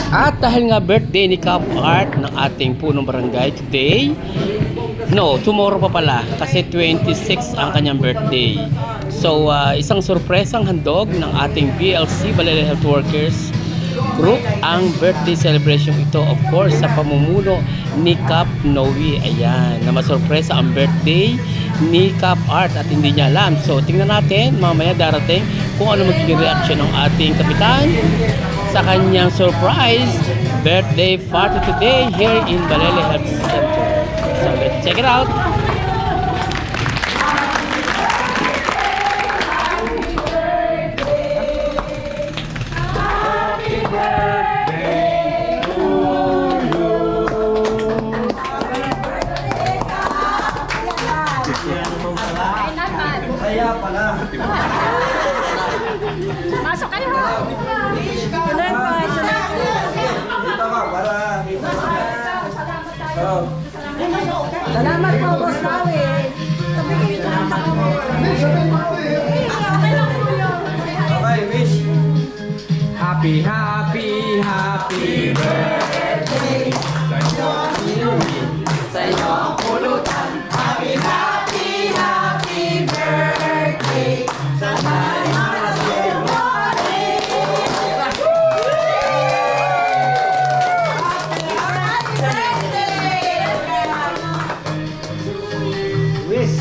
At dahil nga birthday ni Cap Art ng ating punong barangay today, no, tomorrow pa pala kasi 26 ang kanyang birthday. So, isang surpresang handog ng ating BLC, Balele Health Workers Group, ang birthday celebration ito, of course, sa pamumuno ni Cap Noe. Ayan, na masurpresa ang birthday ni Cap Art at hindi niya alam. So, tingnan natin, mamaya darating kung ano magiging reaction ng ating kapitan sa kanyang surprise birthday party today here in Balele Health Center. So, let's check it out. Kaya pala. Masok kayo ha. Tuloy po, tuloy po. Dito ka, para kita sa Salamat po, Boss Nawi. Okay, wish. Happy, happy, happy birthday sa iyo ang pulutan. Happy, happy, happy birthday sa Wish.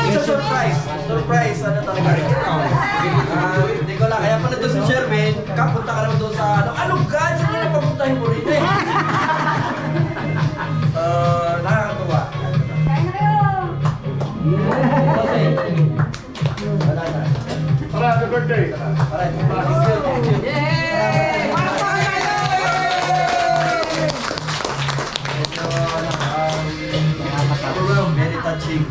It's a surprise. Surprise, ano talaga rin. Hindi ko lang, kaya pala doon si Sherwin, kapunta ka naman doon sa ano. Anong gadget nyo na papuntahin mo rin eh? Nakakatuwa. Okay. Wala na. Para happy birthday. Alright, thank you. Medyo, very touching.